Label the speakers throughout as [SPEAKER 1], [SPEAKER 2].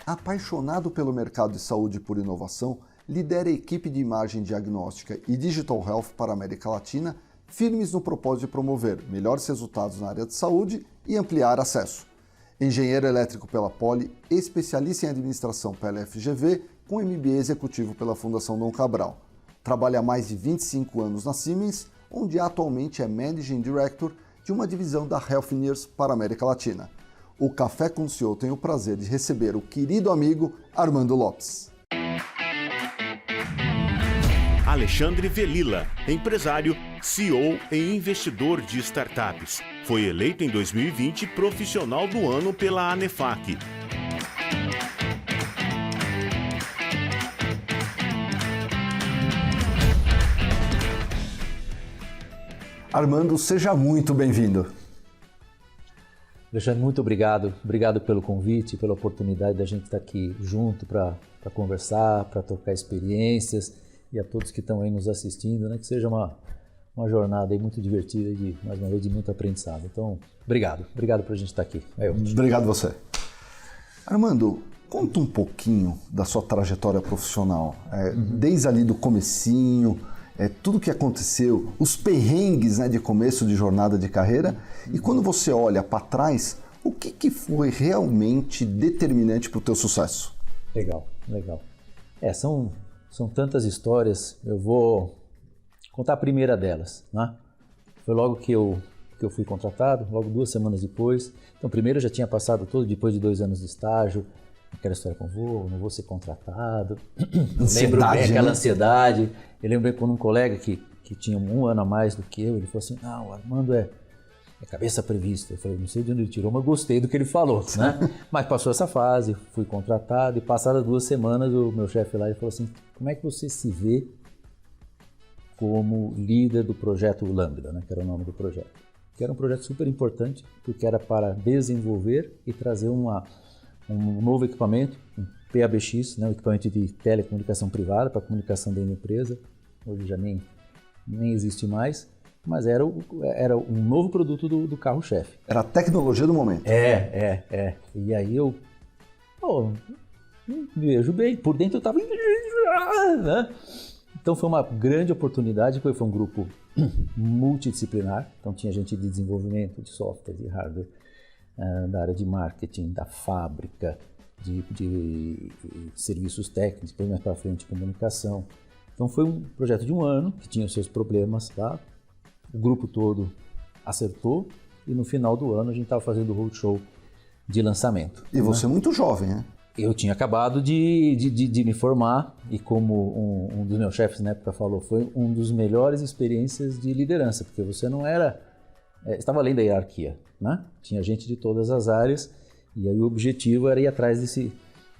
[SPEAKER 1] Apaixonado pelo mercado de saúde e por inovação, lidera a equipe de imagem diagnóstica e Digital Health para a América Latina, firmes no propósito de promover melhores resultados na área de saúde e ampliar acesso. Engenheiro elétrico pela Poli, especialista em administração pela FGV, com MBA executivo pela Fundação Dom Cabral. Trabalha há mais de 25 anos na Siemens, onde atualmente é Managing Director de uma divisão da Healthineers para a América Latina. O Café com o CEO tem o prazer de receber o querido amigo Armando Lopes.
[SPEAKER 2] Alexandre Velilla, empresário, CEO e investidor de startups. Foi eleito em 2020 Profissional do Ano pela ANEFAC.
[SPEAKER 1] Armando, seja muito bem-vindo.
[SPEAKER 3] Alexandre, muito obrigado. Obrigado pelo convite, pela oportunidade da gente estar aqui junto para conversar, para trocar experiências, e a todos que estão aí nos assistindo, né, que seja uma jornada aí muito divertida e, mais uma vez, de muito aprendizado. Então, obrigado. Obrigado por a gente estar aqui.
[SPEAKER 1] Obrigado você. Armando, conta um pouquinho da sua trajetória profissional, desde ali do comecinho, tudo que aconteceu, os perrengues, né, de começo de jornada de carreira, e quando você olha para trás, o que foi realmente determinante para o teu sucesso?
[SPEAKER 3] Legal. São tantas histórias, eu vou contar a primeira delas, né? Foi logo que eu fui contratado, logo 2 semanas depois. Então, primeiro eu já tinha passado depois de 2 anos de estágio, aquela história com não vou ser contratado. Lembro bem aquela ansiedade. Eu lembro bem quando um colega que tinha 1 ano a mais do que eu, ele falou assim, o Armando é cabeça prevista. Eu falei, não sei de onde ele tirou, mas gostei do que ele falou, né? Mas passou essa fase, fui contratado, e passadas 2 semanas o meu chefe lá ele falou assim, como é que você se vê como líder do projeto Lambda, né, que era o nome do projeto? Que era um projeto super importante, porque era para desenvolver e trazer um novo equipamento, um PABX, né, um equipamento de telecomunicação privada para comunicação dentro da empresa. Hoje já nem existe mais, mas era um novo produto do carro-chefe.
[SPEAKER 1] Era a tecnologia do momento.
[SPEAKER 3] E aí eu me vejo bem, por dentro eu estava... Né? Então foi uma grande oportunidade, porque foi um grupo multidisciplinar, então tinha gente de desenvolvimento, de software, de hardware, da área de marketing, da fábrica, de serviços técnicos, depois mais para frente comunicação. Então foi um projeto de 1 ano, que tinha os seus problemas, tá? O grupo todo acertou, e no final do ano a gente estava fazendo o roadshow de lançamento.
[SPEAKER 1] E você é muito jovem, né?
[SPEAKER 3] Eu tinha acabado de me formar, e como um dos meus chefes na época falou, foi uma das melhores experiências de liderança, porque você não era... estava além da hierarquia, né? Tinha gente de todas as áreas, e aí o objetivo era ir atrás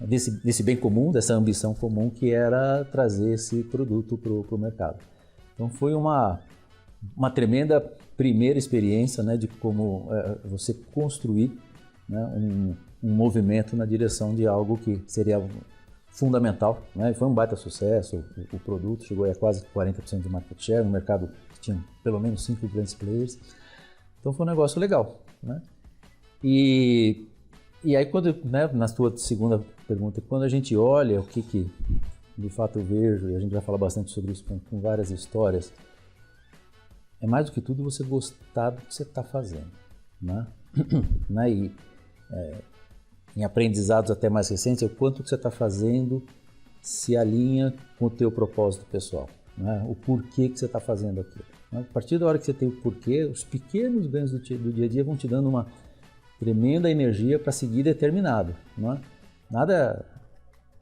[SPEAKER 3] desse bem comum, dessa ambição comum, que era trazer esse produto para o mercado. Então foi uma tremenda primeira experiência, né, de como você construir, né, um movimento na direção de algo que seria fundamental, né? Foi um baita sucesso, o produto chegou a quase 40% de market share, no mercado que tinha pelo menos 5 grandes players. Então foi um negócio legal, né? E aí quando, né, na sua segunda pergunta, quando a gente olha o que de fato eu vejo, e a gente vai falar bastante sobre isso com várias histórias, é mais do que tudo você gostar do que você está fazendo, né? E em aprendizados até mais recentes, é o quanto que você está fazendo se alinha com o teu propósito pessoal, né? O porquê que você está fazendo aquilo. A partir da hora que você tem o porquê, os pequenos ganhos do dia a dia vão te dando uma tremenda energia para seguir determinado, né? Nada,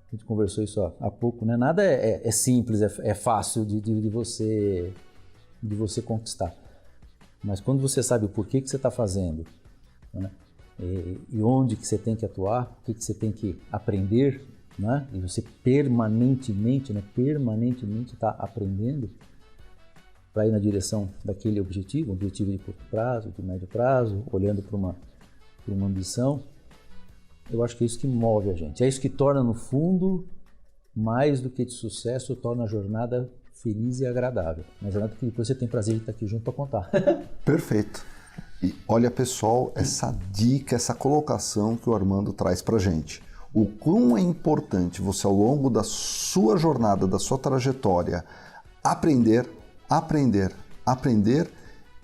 [SPEAKER 3] a gente conversou isso há pouco, né? Nada é simples, é fácil de você conquistar. Mas quando você sabe o porquê que você está fazendo, né? E onde que você tem que atuar, o que você tem que aprender, né? E você permanentemente está aprendendo para ir na direção daquele objetivo de curto prazo, de médio prazo, olhando para uma ambição. Eu acho que é isso que move a gente. É isso que torna, no fundo, mais do que de sucesso, torna a jornada feliz e agradável. Uma jornada que depois você tem prazer de estar aqui junto para contar.
[SPEAKER 1] Perfeito. E olha, pessoal, essa dica, essa colocação que o Armando traz pra gente. o quão é importante você, ao longo da sua jornada, da sua trajetória, aprender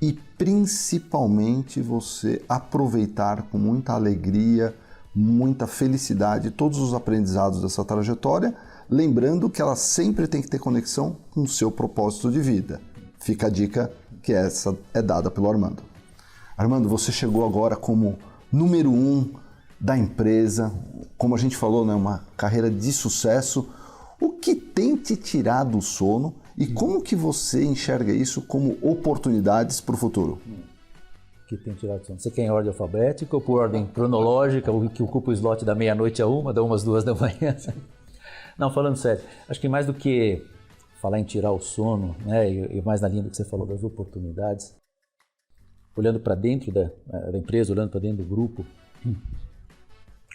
[SPEAKER 1] e principalmente você aproveitar com muita alegria, muita felicidade todos os aprendizados dessa trajetória, lembrando que ela sempre tem que ter conexão com o seu propósito de vida. Fica a dica que essa é dada pelo Armando. Armando, você chegou agora como número 1 da empresa, como a gente falou, né, uma carreira de sucesso. O que tem te tirado o sono e como que você enxerga isso como oportunidades para o futuro?
[SPEAKER 3] Que tem tirado o sono. Você quer em ordem alfabética ou por ordem cronológica, o que ocupa o slot da meia-noite a 1, da 1 às 2 da manhã? Não, falando sério, acho que mais do que falar em tirar o sono, né, e mais na linha do que você falou das oportunidades, olhando para dentro da empresa, olhando para dentro do grupo, o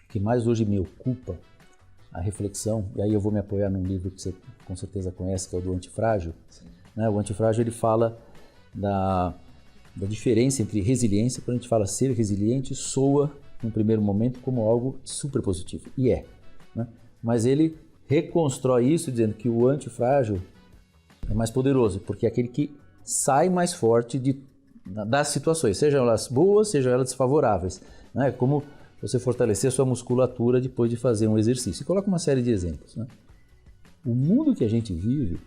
[SPEAKER 3] que mais hoje me ocupa a reflexão, e aí eu vou me apoiar num livro que você com certeza conhece, que é o do Antifrágil. Né? O Antifrágil, ele fala da diferença entre resiliência. Quando a gente fala ser resiliente, soa, no primeiro momento, como algo super positivo, e é. Né? Mas ele reconstrói isso dizendo que o antifrágil é mais poderoso, porque é aquele que sai mais forte das situações, sejam elas boas, sejam elas desfavoráveis. Né? Como você fortalecer a sua musculatura depois de fazer um exercício. E coloca uma série de exemplos. Né? O mundo que a gente vive,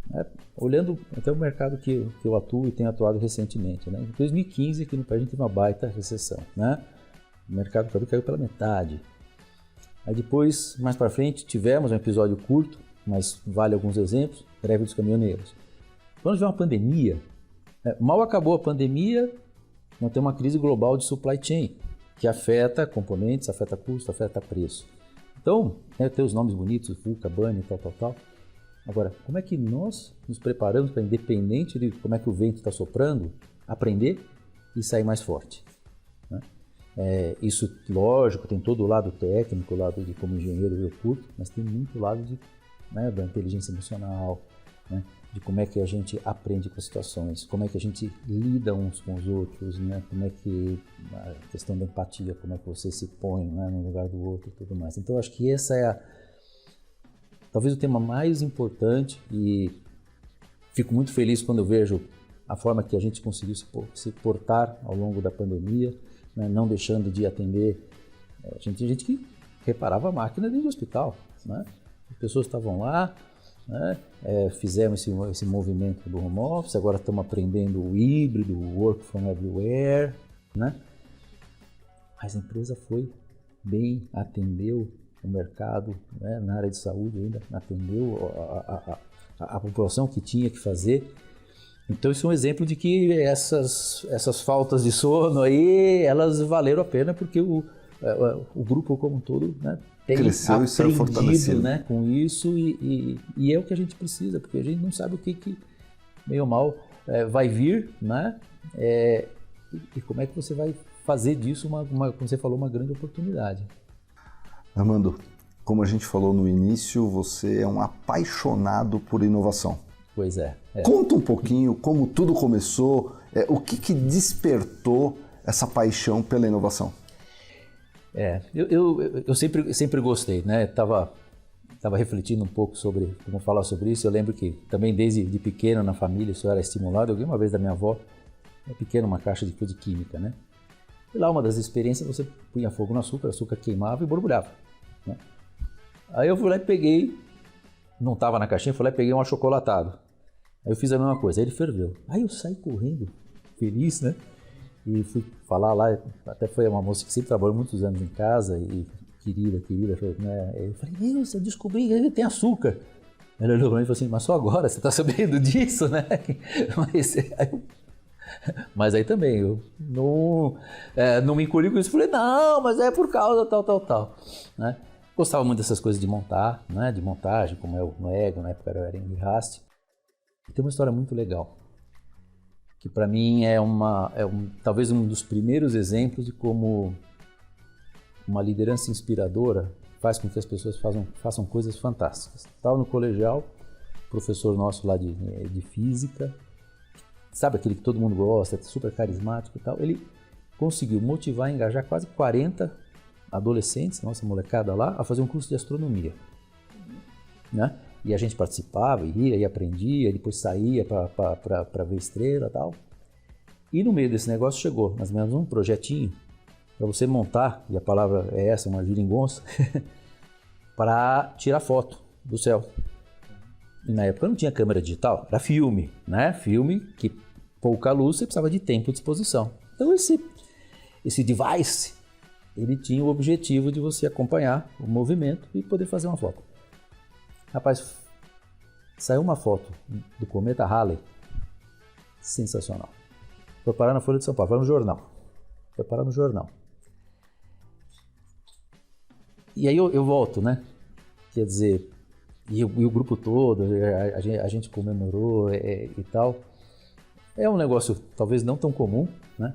[SPEAKER 3] né, olhando até o mercado que eu atuo e tenho atuado recentemente, né? Em 2015 aqui no país a gente teve uma baita recessão. Né? O mercado caiu pela metade. Aí depois, mais para frente, tivemos um episódio curto, mas vale alguns exemplos, greve dos caminhoneiros. Quando tiver uma pandemia, mal acabou a pandemia, nós temos uma crise global de supply chain, que afeta componentes, afeta custo, afeta preço. Então, tem os nomes bonitos, VUCA, BANI, tal. Agora, como é que nós nos preparamos para, independente de como é que o vento está soprando, aprender e sair mais forte? Né? Isso, lógico, tem todo o lado técnico, o lado de como engenheiro eu curto, mas tem muito lado da inteligência emocional, né? De como é que a gente aprende com as situações, como é que a gente lida uns com os outros, né? Como é que a questão da empatia, como é que você se põe, né, no lugar do outro e tudo mais. Então, acho que essa é talvez o tema mais importante, e fico muito feliz quando eu vejo a forma que a gente conseguiu se portar ao longo da pandemia, né, não deixando de atender. Tinha gente que reparava a máquina dentro do hospital, né? As pessoas estavam lá, né? Fizemos esse movimento do home office, agora estamos aprendendo o híbrido, o work from everywhere, né? Mas a empresa foi bem, atendeu o mercado, né? Na área de saúde ainda, atendeu a população que tinha que fazer. Então isso é um exemplo de que essas faltas de sono aí, elas valeram a pena, porque o grupo como um todo, né, tem
[SPEAKER 1] cresceu e saiu fortalecido,
[SPEAKER 3] né, com isso, e é o que a gente precisa, porque a gente não sabe o que meio mal vai vir, né, e como é que você vai fazer disso, como você falou, uma grande oportunidade.
[SPEAKER 1] Armando, como a gente falou no início, você é um apaixonado por inovação.
[SPEAKER 3] Pois é.
[SPEAKER 1] Conta um pouquinho como tudo começou, o que despertou essa paixão pela inovação.
[SPEAKER 3] Eu sempre gostei, né? Tava refletindo um pouco sobre como falar sobre isso. Eu lembro que também desde de pequeno na família isso era estimulado. Eu ganhei uma vez da minha avó, pequena, uma caixa de química, né? E lá uma das experiências, você punha fogo no açúcar, o açúcar queimava e borbulhava, né? Aí eu fui lá e peguei, não estava na caixinha, fui lá e peguei um achocolatado. Aí eu fiz a mesma coisa, aí ele ferveu. Aí eu saí correndo, feliz, né? E fui falar lá, até foi uma moça que sempre trabalhou muitos anos em casa, e querida, né? Eu falei, meu, eu descobri que ele tem açúcar. Ela olhou pra mim e falou assim, mas só agora, você tá sabendo disso, né? Mas aí também, eu não me encolhi com isso, falei, não, mas é por causa tal, né? Gostava muito dessas coisas de montar, né? De montagem, como é o Ego, na época era em Rast. E tem uma história muito legal, que para mim talvez um dos primeiros exemplos de como uma liderança inspiradora faz com que as pessoas façam coisas fantásticas. Estava no colegial, professor nosso lá de física, sabe aquele que todo mundo gosta, super carismático e tal, ele conseguiu motivar e engajar quase 40 adolescentes, nossa molecada lá, a fazer um curso de astronomia, né? E a gente participava, ia e aprendia, depois saía para ver estrela e tal. E no meio desse negócio chegou, mais ou menos, um projetinho para você montar, e a palavra é essa, uma geringonça, para tirar foto do céu. E na época não tinha câmera digital, era filme, né? Filme que pouca luz, você precisava de tempo de exposição. Então esse device, ele tinha o objetivo de você acompanhar o movimento e poder fazer uma foto. Rapaz, saiu uma foto do cometa Halley, sensacional. Foi parar na Folha de São Paulo, foi no jornal. Foi parar no jornal. E aí eu volto, né? Quer dizer, e o grupo todo, a gente comemorou e tal. É um negócio talvez não tão comum, né?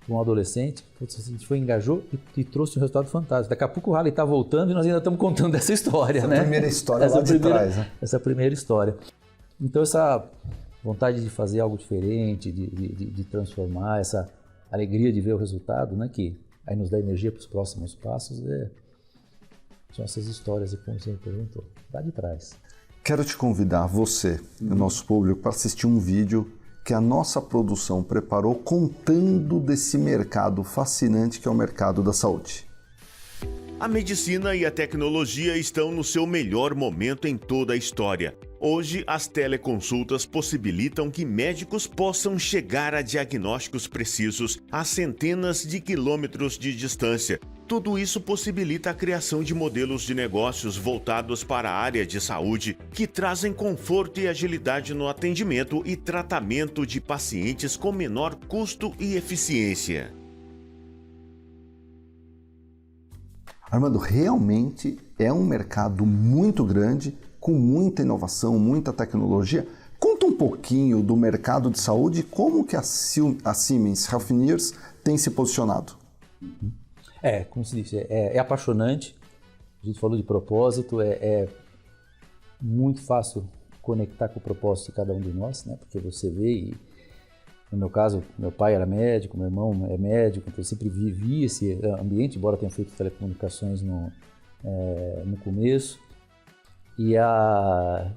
[SPEAKER 3] Um adolescente, a gente foi, engajou e trouxe um resultado fantástico. Daqui a pouco o Halley está voltando e nós ainda estamos contando dessa história, né?
[SPEAKER 1] A primeira história lá de trás, né?
[SPEAKER 3] Essa primeira história. Então essa vontade de fazer algo diferente, de transformar, essa alegria de ver o resultado, né? Que aí nos dá energia para os próximos passos, são essas histórias, como você me perguntou, lá de trás.
[SPEAKER 1] Quero te convidar, você, o nosso público, para assistir um vídeo que a nossa produção preparou contando desse mercado fascinante que é o mercado da saúde.
[SPEAKER 2] A medicina e a tecnologia estão no seu melhor momento em toda a história. Hoje, as teleconsultas possibilitam que médicos possam chegar a diagnósticos precisos a centenas de quilômetros de distância. Tudo isso possibilita a criação de modelos de negócios voltados para a área de saúde, que trazem conforto e agilidade no atendimento e tratamento de pacientes com menor custo e eficiência.
[SPEAKER 1] Armando, realmente é um mercado muito grande, com muita inovação, muita tecnologia. Conta um pouquinho do mercado de saúde e como que a Siemens Healthineers tem se posicionado.
[SPEAKER 3] Como se disse, é apaixonante. A gente falou de propósito, é muito fácil conectar com o propósito de cada um de nós, né? Porque você vê, e no meu caso, meu pai era médico, meu irmão é médico, então eu sempre vivi esse ambiente, embora tenha feito telecomunicações no começo. E a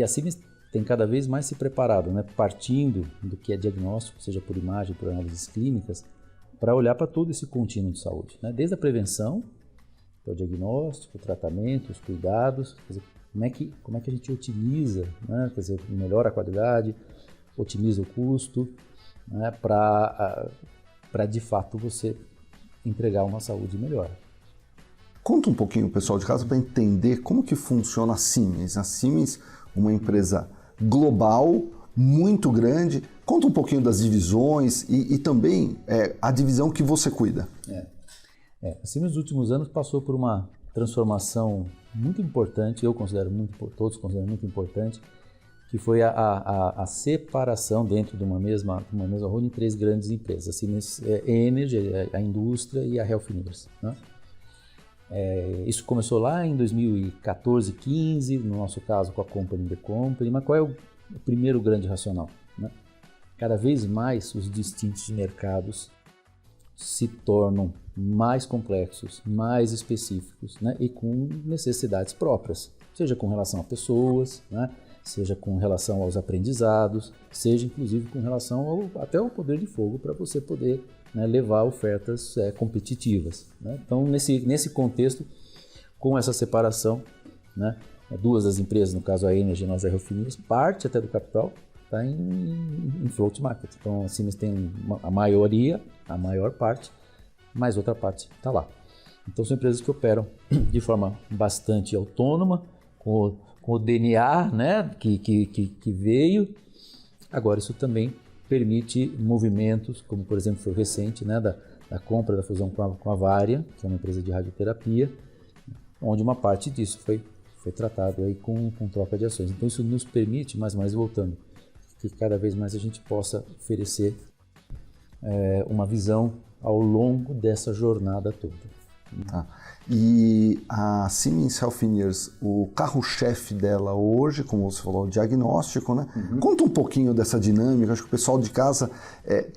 [SPEAKER 3] Siemens tem cada vez mais se preparado, né? Partindo do que é diagnóstico, seja por imagem, por análises clínicas, para olhar para todo esse contínuo de saúde, né? Desde a prevenção, o diagnóstico, o tratamento, os cuidados, quer dizer, como é que a gente otimiza, né? Quer dizer, melhora a qualidade, otimiza o custo, né? Para de fato você entregar uma saúde melhor.
[SPEAKER 1] Conta um pouquinho, pessoal de casa, para entender como que funciona a Siemens. A Siemens, uma empresa global, muito grande. Conta um pouquinho das divisões e também a divisão que você cuida.
[SPEAKER 3] A Siemens nos últimos anos passou por uma transformação muito importante, todos consideram muito importante, que foi a separação dentro de uma mesma holding em 3 grandes empresas. A Siemens Energy, a indústria e a Healthineers, né? Isso começou lá em 2014, 15, no nosso caso com a Company The Company, mas qual é o primeiro grande racional, né? Cada vez mais os distintos mercados se tornam mais complexos, mais específicos, né? E com necessidades próprias, seja com relação a pessoas, né? Seja com relação aos aprendizados, seja inclusive com relação até ao poder de fogo para você poder, né, levar ofertas competitivas, né? Então, nesse contexto, com essa separação, né, 2 das empresas, no caso a Energy e nós a Healthineers, parte até do capital está em float market. Então, a Siemens tem a maior parte, mas outra parte está lá. Então, são empresas que operam de forma bastante autônoma, com o DNA, né, que veio. Agora, isso também permite movimentos, como por exemplo foi recente, né, da compra, da fusão com a Varian, que é uma empresa de radioterapia, onde uma parte disso foi tratado aí com troca de ações. Então isso nos permite, mais voltando, que cada vez mais a gente possa oferecer uma visão ao longo dessa jornada toda.
[SPEAKER 1] Tá. E a Siemens Healthineers, o carro-chefe dela hoje, como você falou, o diagnóstico, né? Conta um pouquinho dessa dinâmica. Acho que o pessoal de casa,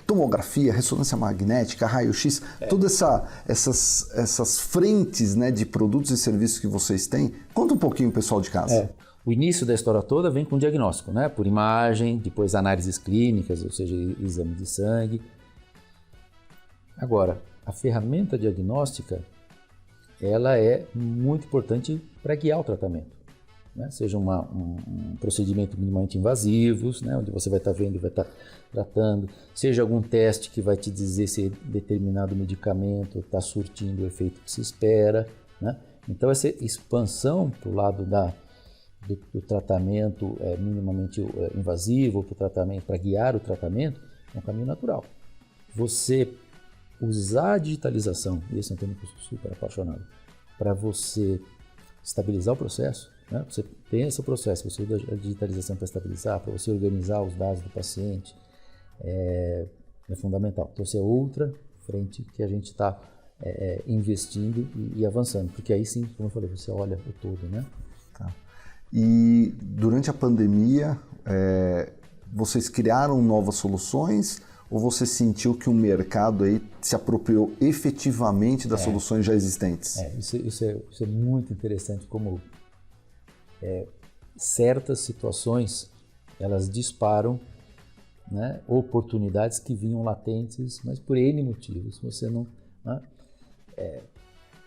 [SPEAKER 1] tomografia, ressonância magnética, raio-x, todas essas frentes, né, de produtos e serviços que vocês têm. Conta um pouquinho, pessoal de casa.
[SPEAKER 3] O início da história toda vem com diagnóstico, né? Por imagem, depois análises clínicas, ou seja, exame de sangue. Agora, a ferramenta diagnóstica, ela é muito importante para guiar o tratamento, né? Seja um procedimento minimamente invasivo, né? Onde você vai estar vendo e vai estar tratando, seja algum teste que vai te dizer se determinado medicamento está surtindo o efeito que se espera, né? Então essa expansão para o lado do tratamento minimamente invasivo, para guiar o tratamento, é um caminho natural. Você usar a digitalização, e esse é um tema que eu sou super apaixonado, para você estabilizar o processo, né? Você pensa o processo, você usa a digitalização para estabilizar, para você organizar os dados do paciente, é fundamental. Então, essa é outra frente que a gente está investindo e avançando, porque aí sim, como eu falei, você olha o todo, né?
[SPEAKER 1] Tá. E durante a pandemia, vocês criaram novas soluções ou você sentiu que o mercado aí se apropriou efetivamente das soluções já existentes?
[SPEAKER 3] Isso é muito interessante, como certas situações elas disparam, né, oportunidades que vinham latentes, mas por N motivos. Você não, né?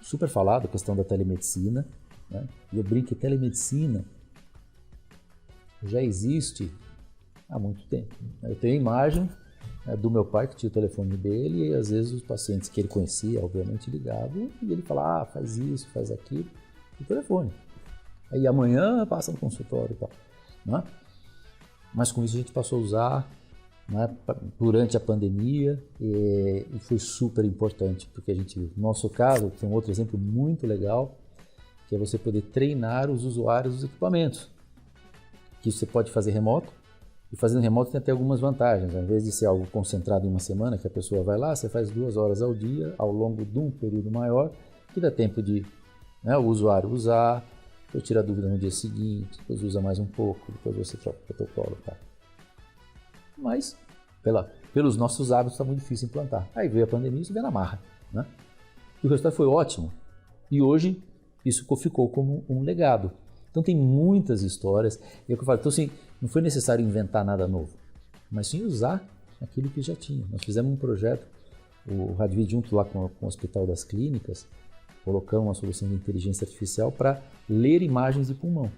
[SPEAKER 3] Super falado a questão da telemedicina, né? E eu brinco que telemedicina já existe há muito tempo. Eu tenho a imagem do meu pai, que tinha o telefone dele, e às vezes os pacientes que ele conhecia, obviamente, ligavam e ele falava, faz isso, faz aquilo, no telefone. Aí amanhã passa no consultório e tal, né? Mas com isso a gente passou a usar, né, durante a pandemia, e foi super importante, porque a gente, no nosso caso, tem um outro exemplo muito legal, que é você poder treinar os usuários dos equipamentos, que você pode fazer remoto. E fazendo remoto tem até algumas vantagens. Ao invés de ser algo concentrado em uma semana, que a pessoa vai lá, você faz 2 horas ao dia, ao longo de um período maior, que dá tempo de, né, o usuário usar, depois tira a dúvida no dia seguinte, depois usa mais um pouco, depois você troca o protocolo. Tá? Mas, pelos nossos hábitos, está muito difícil implantar. Aí veio a pandemia e isso veio na marra, né? E o resultado foi ótimo. E hoje, isso ficou como um legado. Então tem muitas histórias, e é o que eu falo, então assim, não foi necessário inventar nada novo, mas sim usar aquilo que já tinha. Nós fizemos um projeto, o Radvid junto lá com o Hospital das Clínicas, colocamos uma solução de inteligência artificial para ler imagens de pulmão.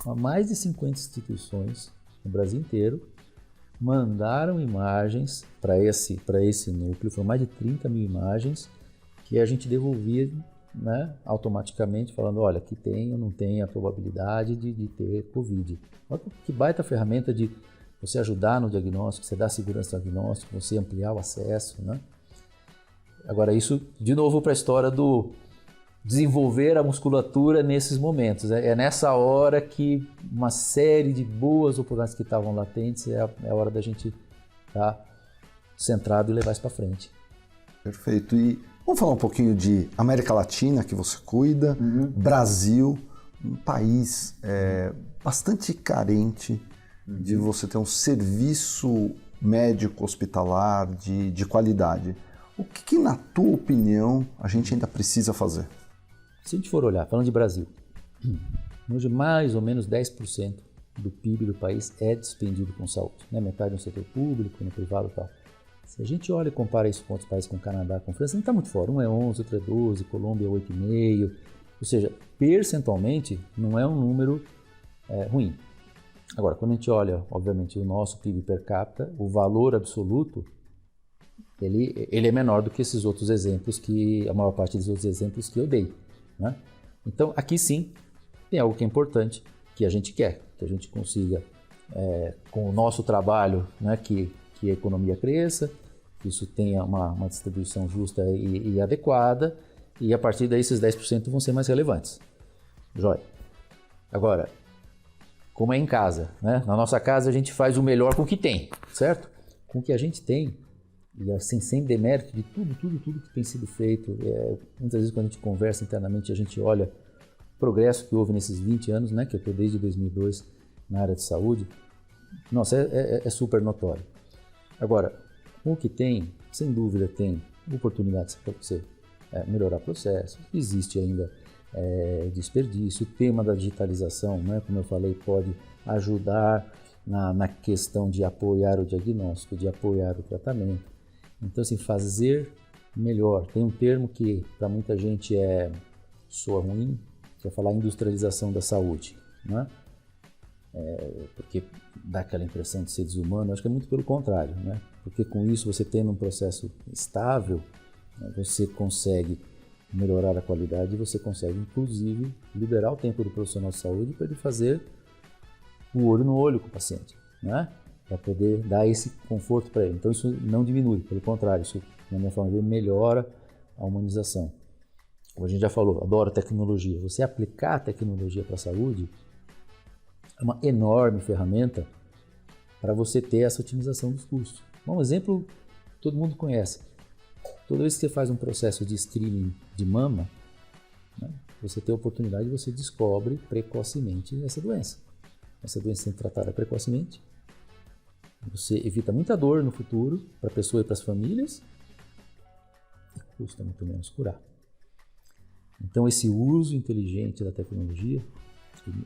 [SPEAKER 3] Há mais de 50 instituições no Brasil inteiro mandaram imagens para esse núcleo, foram mais de 30 mil imagens que a gente devolvia, né, automaticamente, falando, olha, aqui tem ou não tem a probabilidade de ter Covid. Olha que baita ferramenta de você ajudar no diagnóstico, você dar segurança ao diagnóstico, você ampliar o acesso, né? Agora, isso, de novo, para a história do desenvolver a musculatura nesses momentos. É nessa hora que uma série de boas oportunidades que estavam latentes, é a hora da gente estar centrado e levar isso para frente.
[SPEAKER 1] Perfeito. E vamos falar um pouquinho de América Latina, que você cuida, Brasil, um país bastante carente de você ter um serviço médico hospitalar de qualidade. O que, na tua opinião, a gente ainda precisa fazer?
[SPEAKER 3] Se a gente for olhar, falando de Brasil, hoje mais ou menos 10% do PIB do país é despendido com saúde, né? Metade no setor público, no privado e tal. Se a gente olha e compara isso com outros países, com o Canadá, com a França, não está muito fora. Um é 11, outro é 12, Colômbia é 8,5. Ou seja, percentualmente não é um número ruim. Agora, quando a gente olha, obviamente, o nosso PIB per capita, o valor absoluto, ele é menor do que esses outros exemplos, a maior parte dos outros exemplos que eu dei, né? Então, aqui sim, tem algo que é importante, que a gente quer, que a gente consiga, com o nosso trabalho, né, que a economia cresça, que isso tenha uma distribuição justa e adequada, e a partir daí esses 10% vão ser mais relevantes. Jóia. Agora, como é em casa, né? Na nossa casa a gente faz o melhor com o que tem, certo? Com o que a gente tem, E assim, sem demérito de tudo que tem sido feito. Muitas vezes quando a gente conversa internamente, a gente olha o progresso que houve nesses 20 anos, né, que eu estou desde 2002 na área de saúde. Nossa, é super notório. Agora, o que tem, sem dúvida, tem oportunidades para você melhorar processos. Existe ainda desperdício. O tema da digitalização, né, como eu falei, pode ajudar na questão de apoiar o diagnóstico, de apoiar o tratamento. Então, assim, fazer melhor. Tem um termo que para muita gente soa ruim, que é falar industrialização da saúde, né? Porque dá aquela impressão de ser desumano. Eu acho que é muito pelo contrário, né? Porque com isso, você tendo um processo estável, né, você consegue melhorar a qualidade e você consegue, inclusive, liberar o tempo do profissional de saúde para ele fazer o olho no olho com o paciente, né? Para poder dar esse conforto para ele. Então isso não diminui, pelo contrário, isso, na minha forma de ver, melhora a humanização. Como a gente já falou, adoro tecnologia. Você aplicar a tecnologia para a saúde é uma enorme ferramenta para você ter essa otimização dos custos. Um exemplo que todo mundo conhece. Toda vez que você faz um processo de screening de mama, né, você tem a oportunidade, você descobre precocemente essa doença. Essa doença sendo tratada precocemente, você evita muita dor no futuro para a pessoa e para as famílias e custa muito menos curar. Então esse uso inteligente da tecnologia,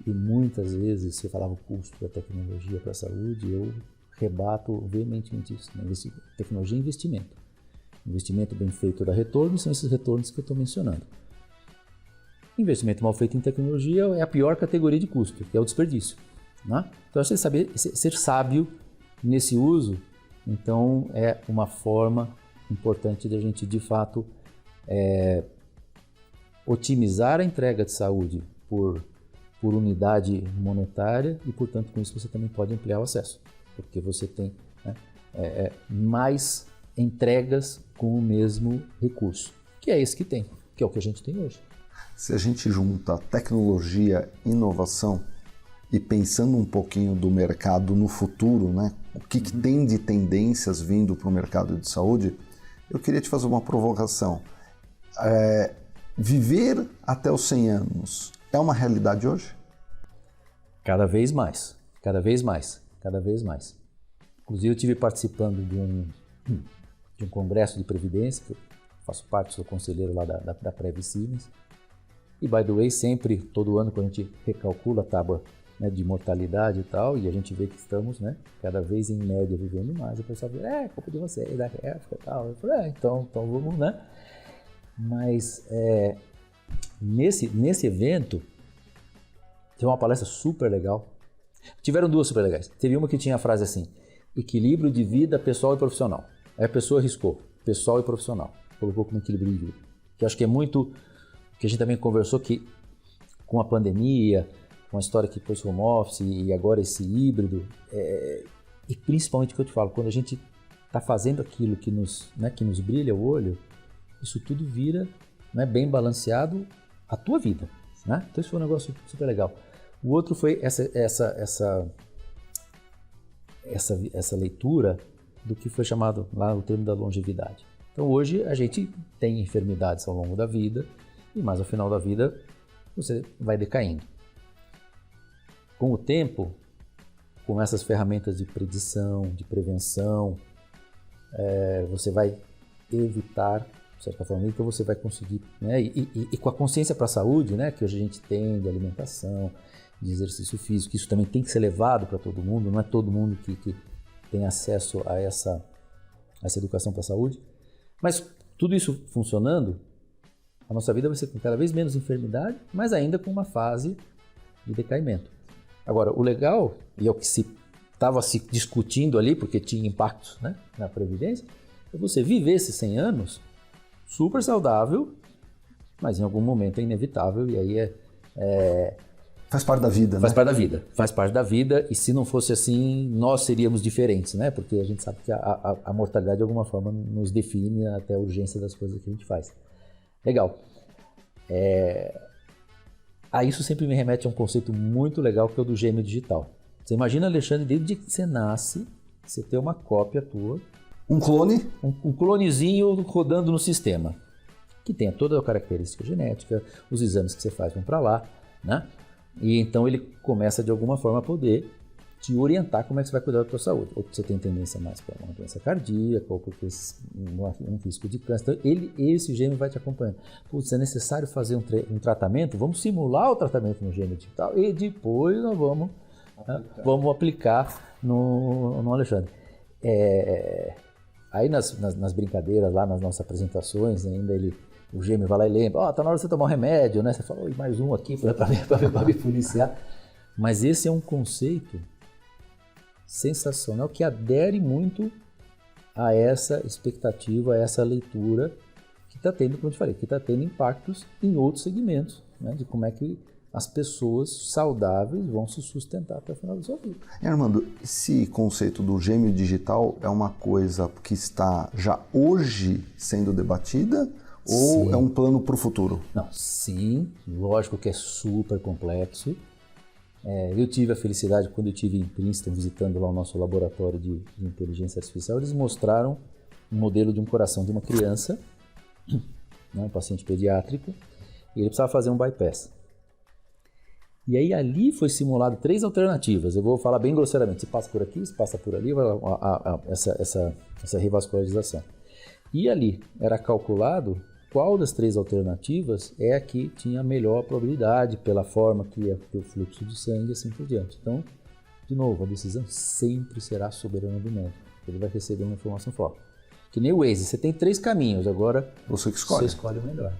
[SPEAKER 3] e muitas vezes você falava o custo da tecnologia para a saúde, eu rebato veementemente isso. Né? Tecnologia é investimento. Investimento bem feito dá retorno, e são esses retornos que eu estou mencionando. Investimento mal feito em tecnologia é a pior categoria de custo, que é o desperdício. Né? Então, você ser sábio nesse uso, então é uma forma importante da gente, de fato, otimizar a entrega de saúde por unidade monetária e, portanto, com isso você também pode ampliar o acesso, porque você tem, né, mais entregas com o mesmo recurso, que é esse que tem, que é o que a gente tem hoje.
[SPEAKER 1] Se a gente junta tecnologia, inovação e pensando um pouquinho do mercado no futuro, né, o que tem de tendências vindo para o mercado de saúde, eu queria te fazer uma provocação. Viver até os 100 anos é uma realidade hoje?
[SPEAKER 3] Cada vez mais, cada vez mais, cada vez mais. Inclusive eu estive participando de um congresso de previdência, que eu faço parte, sou conselheiro lá da Prev Siemens. E, by the way, sempre, todo ano, quando a gente recalcula a tábua, né, de mortalidade e tal, e a gente vê que estamos, né, cada vez em média vivendo mais, o pessoal diz, culpa de você, da época e tal. Eu falei, então vamos, né? Mas nesse evento, tem uma palestra super legal. Tiveram duas super legais. Teve uma que tinha a frase assim, equilíbrio de vida pessoal e profissional. Aí a pessoa riscou, pessoal e profissional, colocou como equilíbrio de vida. Que eu acho que é muito, que a gente também conversou, que com a pandemia, com a história que pôs home office e agora esse híbrido, e principalmente o que eu te falo, quando a gente está fazendo aquilo que nos brilha o olho, isso tudo vira, né, bem balanceado a tua vida. Né? Então isso foi um negócio super legal. O outro foi essa leitura do que foi chamado lá o termo da longevidade. Então hoje a gente tem enfermidades ao longo da vida e mais ao final da vida você vai decaindo. Com o tempo, com essas ferramentas de predição, de prevenção, você vai evitar, de certa forma, então você vai conseguir, né? E com a consciência para a saúde, né, que hoje a gente tem de alimentação, de exercício físico, isso também tem que ser levado para todo mundo, não é todo mundo que tem acesso a essa educação para a saúde, mas tudo isso funcionando, a nossa vida vai ser com cada vez menos enfermidade, mas ainda com uma fase de decaimento. Agora, o legal, e é o que estava se discutindo ali, porque tinha impactos, né, na Previdência, é você viver esses 100 anos super saudável, mas em algum momento é inevitável, e aí
[SPEAKER 1] faz parte da vida,
[SPEAKER 3] faz
[SPEAKER 1] né?
[SPEAKER 3] Faz parte da vida, e se não fosse assim, nós seríamos diferentes, né? Porque a gente sabe que a mortalidade de alguma forma nos define até a urgência das coisas que a gente faz. Legal. Isso sempre me remete a um conceito muito legal, que é o do gêmeo digital. Você imagina, Alexandre, desde que você nasce, você tem uma cópia tua
[SPEAKER 1] Um clone?
[SPEAKER 3] Um clonezinho rodando no sistema, que tenha toda a característica genética, os exames que você faz vão para lá, né? E então ele começa de alguma forma a poder te orientar como é que você vai cuidar da tua saúde. Ou você tem tendência mais para uma doença cardíaca, ou porque um risco de câncer. Então, esse gene vai te acompanhando. Putz, é necessário fazer um tratamento? Vamos simular o tratamento no gene digital e depois nós vamos aplicar no Alexandre. Aí nas brincadeiras, lá nas nossas apresentações, ainda o gêmeo vai lá e lembra, tá na hora de você tomar um remédio, né? Você fala, mais um aqui para me policiar. Mas esse é um conceito sensacional que adere muito a essa expectativa, a essa leitura que está tendo, como eu te falei, que está tendo impactos em outros segmentos, né? De como é que as pessoas saudáveis vão se sustentar até o final da sua vida.
[SPEAKER 1] Armando, esse conceito do gêmeo digital é uma coisa que está já hoje sendo debatida ou
[SPEAKER 3] Sim.
[SPEAKER 1] é um plano para o futuro?
[SPEAKER 3] Não, sim, lógico que é super complexo. Eu tive a felicidade, quando eu estive em Princeton, visitando lá o nosso laboratório de inteligência artificial, eles mostraram um modelo de um coração de uma criança, né, um paciente pediátrico, e ele precisava fazer um bypass. E aí ali foi simulado 3 alternativas, eu vou falar bem grosseiramente, se passa por aqui, se passa por ali, essa revascularização. E ali era calculado qual das 3 alternativas é a que tinha a melhor probabilidade, pela forma que ia ter o fluxo de sangue e assim por diante. Então, de novo, a decisão sempre será soberana do médico. Ele vai receber uma informação forte. Que nem o Waze, você tem 3 caminhos, agora
[SPEAKER 1] você que escolhe.
[SPEAKER 3] Você escolhe o melhor.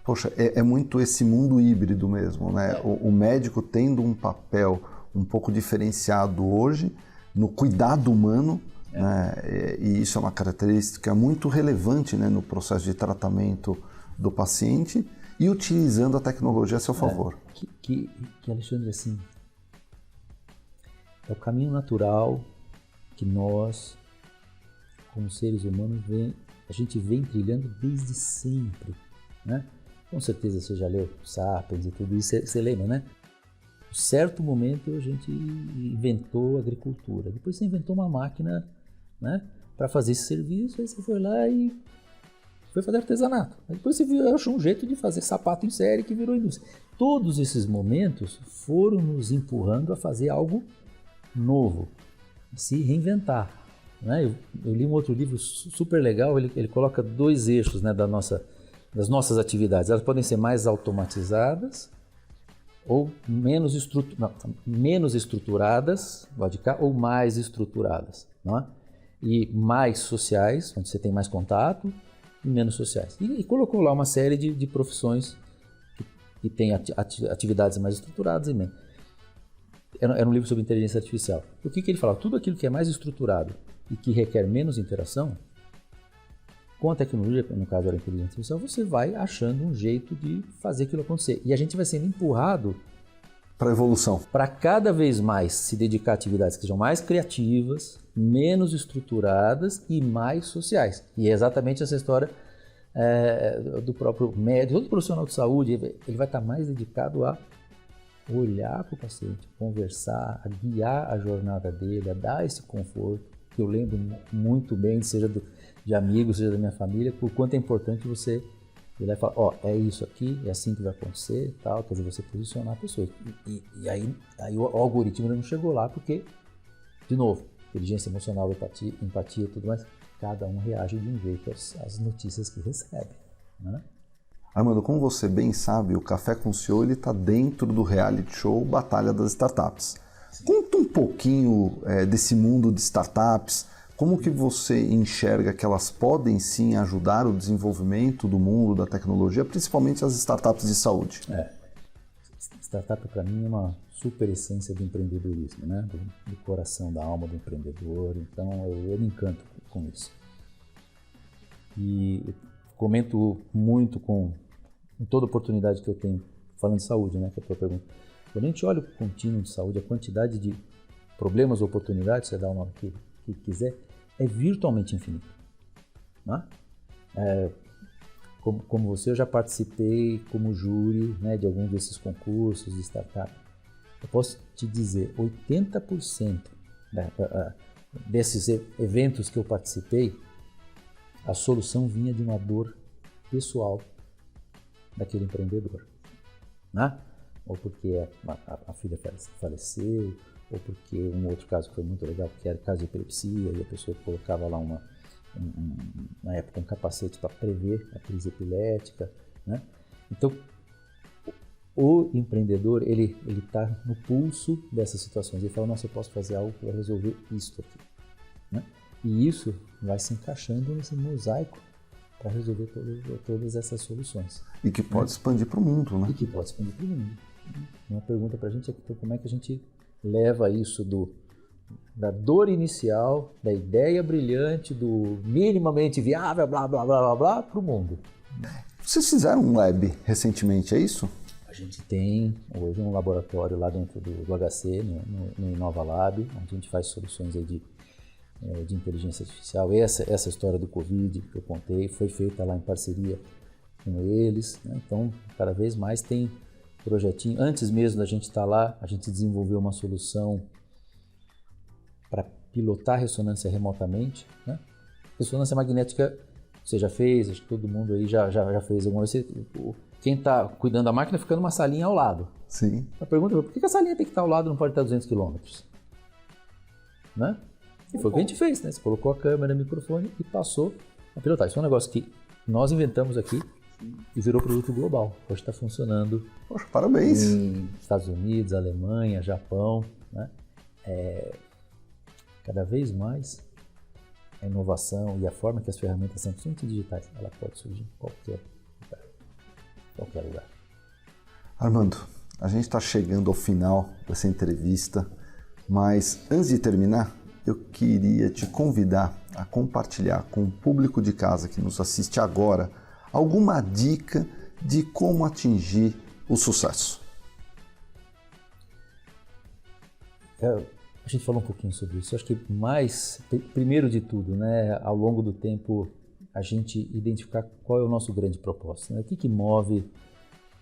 [SPEAKER 1] Poxa, é muito esse mundo híbrido mesmo, né? O médico tendo um papel um pouco diferenciado hoje no cuidado humano, né? E isso é uma característica muito relevante, né, no processo de tratamento do paciente e utilizando a tecnologia a seu favor.
[SPEAKER 3] Que Alexandre, assim, é o caminho natural que nós, como seres humanos, a gente vem trilhando desde sempre, né? Com certeza você já leu Sapiens e tudo isso, você lembra, né? Em certo momento a gente inventou a agricultura, depois você inventou uma máquina, né, para fazer esse serviço, aí você foi lá e foi fazer artesanato. Aí depois você achou um jeito de fazer sapato em série que virou indústria. Todos esses momentos foram nos empurrando a fazer algo novo, a se reinventar, né? Eu li um outro livro super legal, ele coloca 2 eixos, né, das nossas atividades. Elas podem ser mais automatizadas ou menos estruturadas, lado de cá, ou mais estruturadas, não é? E mais sociais, onde você tem mais contato, e menos sociais. E colocou lá uma série de profissões que têm atividades mais estruturadas e menos. Era um livro sobre inteligência artificial. O que ele fala? Tudo aquilo que é mais estruturado e que requer menos interação, com a tecnologia, no caso da inteligência artificial, você vai achando um jeito de fazer aquilo acontecer. E a gente vai sendo empurrado
[SPEAKER 1] para a evolução.
[SPEAKER 3] Para cada vez mais se dedicar a atividades que sejam mais criativas, menos estruturadas e mais sociais. E é exatamente essa história do próprio médico, todo profissional de saúde, ele vai estar mais dedicado a olhar para o paciente, conversar, a guiar a jornada dele, a dar esse conforto, que eu lembro muito bem, seja de amigos, seja da minha família, por quanto é importante você ir lá e falar, é isso aqui, é assim que vai acontecer, tal, quer dizer, você posicionar a pessoa. E aí o algoritmo não chegou lá porque, de novo, inteligência emocional, empatia e tudo mais, cada um reage de um jeito às notícias que recebe, né?
[SPEAKER 1] Armando, como você bem sabe, o Café com o CEO está dentro do reality show Batalha das Startups. Sim. Conta um pouquinho desse mundo de startups, como que você enxerga que elas podem sim ajudar o desenvolvimento do mundo da tecnologia, principalmente as startups de saúde?
[SPEAKER 3] Startup para mim é uma super essência do empreendedorismo, né? Do coração, da alma do empreendedor, então eu me encanto com isso. E eu comento muito em toda oportunidade que eu tenho, falando de saúde, né, que é a tua pergunta. Quando a gente olha o contínuo de saúde, a quantidade de problemas ou oportunidades, você dá o nome que quiser, é virtualmente infinito, né? Como você, eu já participei como júri, né, de alguns desses concursos de startup. Eu posso te dizer, 80% desses eventos que eu participei, a solução vinha de uma dor pessoal daquele empreendedor, né? Ou porque a filha faleceu, ou porque um outro caso que foi muito legal, que era caso de epilepsia, e a pessoa colocava lá na época um capacete para prever a crise epilética, né? Então, o empreendedor, ele está no pulso dessas situações. Ele fala, nossa, eu posso fazer algo para resolver isto aqui, né? E isso vai se encaixando nesse mosaico para resolver todas essas soluções.
[SPEAKER 1] E que pode expandir para o mundo, né?
[SPEAKER 3] E que pode expandir para o mundo. Uma pergunta para a gente é como é que a gente leva isso da dor inicial, da ideia brilhante, do minimamente viável, blá, blá, blá, blá, blá, para o mundo.
[SPEAKER 1] Vocês fizeram um lab recentemente, é isso?
[SPEAKER 3] A gente tem hoje um laboratório lá dentro do HC, no Inova Lab, onde a gente faz soluções aí de inteligência artificial. Essa história do Covid que eu contei foi feita lá em parceria com eles, né? Então, cada vez mais tem projetinho. Antes mesmo da gente estar lá, a gente desenvolveu uma solução para pilotar ressonância remotamente, né? Ressonância magnética você já fez, acho que todo mundo aí já fez alguma vez. Quem está cuidando da máquina fica numa salinha ao lado.
[SPEAKER 1] Sim.
[SPEAKER 3] A pergunta é, por que a salinha tem que estar ao lado e não pode estar a 200 km? Né? E foi o que a gente fez, né? Você colocou a câmera, o microfone e passou a pilotar. Isso é um negócio que nós inventamos aqui e virou produto global. Hoje está funcionando.
[SPEAKER 1] Poxa, parabéns.
[SPEAKER 3] Em Estados Unidos, Alemanha, Japão, né? Cada vez mais a inovação e a forma que as ferramentas são principalmente digitais, ela pode surgir em qualquer lugar.
[SPEAKER 1] Armando, a gente está chegando ao final dessa entrevista, mas antes de terminar, eu queria te convidar a compartilhar com o público de casa que nos assiste agora alguma dica de como atingir o sucesso.
[SPEAKER 3] A gente falou um pouquinho sobre isso. Eu acho que primeiro de tudo, né, ao longo do tempo, a gente identificar qual é o nosso grande propósito, né? O que move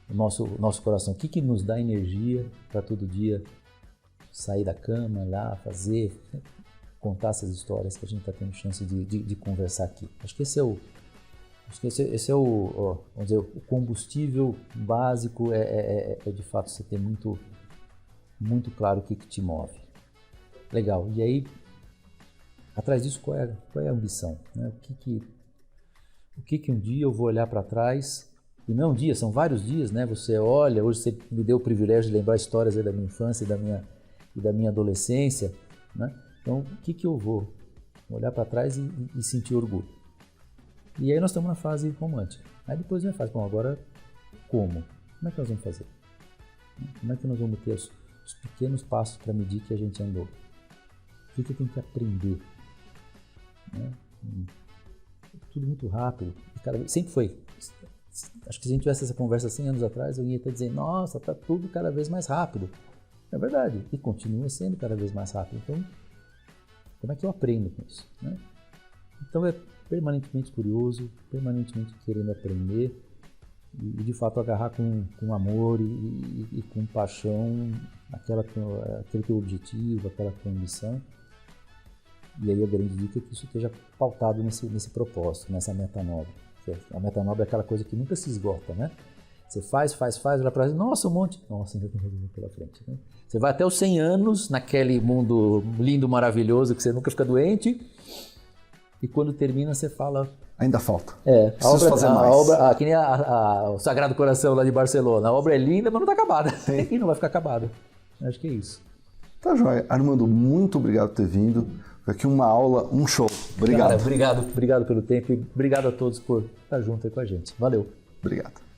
[SPEAKER 3] o nosso coração, o que nos dá energia para todo dia sair da cama, lá, fazer, né? Contar essas histórias que a gente está tendo chance de conversar aqui. Acho que esse é o vamos dizer, o combustível básico, é de fato você ter muito, muito claro o que te move. Legal, e aí, atrás disso, qual é a ambição? Né? O que um dia eu vou olhar para trás, e não é um dia, são vários dias, né? Você olha, hoje você me deu o privilégio de lembrar histórias aí da minha infância e da minha adolescência, né? Então, o que eu vou olhar para trás e sentir orgulho? E aí nós estamos na fase romântica. Aí depois vem a fase, bom, agora como? Como é que nós vamos fazer? Como é que nós vamos ter os pequenos passos para medir que a gente andou? O que eu tenho que aprender? Né? Tudo muito rápido. Sempre foi. Acho que se a gente tivesse essa conversa 100 anos atrás, eu ia até dizer, nossa, está tudo cada vez mais rápido. É verdade. E continua sendo cada vez mais rápido. Então, como é que eu aprendo com isso? Né? Então, é permanentemente curioso, permanentemente querendo aprender e de fato agarrar com amor e com paixão aquele teu objetivo, aquela tua ambição. E aí a grande dica é que isso esteja pautado nesse propósito, nessa meta nobre. A meta nobre é aquela coisa que nunca se esgota, né? Você faz, olha para trás, nossa, um monte. Nossa, ainda tem resolvido pela frente. Né? Você vai até os 100 anos, naquele mundo lindo, maravilhoso, que você nunca fica doente. E quando termina, você fala...
[SPEAKER 1] Ainda falta.
[SPEAKER 3] Preciso
[SPEAKER 1] fazer mais.
[SPEAKER 3] A obra, que nem o Sagrado Coração lá de Barcelona. A obra é linda, mas não está acabada. E não vai ficar acabada. Acho que é isso.
[SPEAKER 1] Tá joia. Armando, muito obrigado por ter vindo. Foi aqui uma aula, um show. Obrigado.
[SPEAKER 3] Cara, obrigado pelo tempo e obrigado a todos por estar junto aí com a gente. Valeu.
[SPEAKER 1] Obrigado.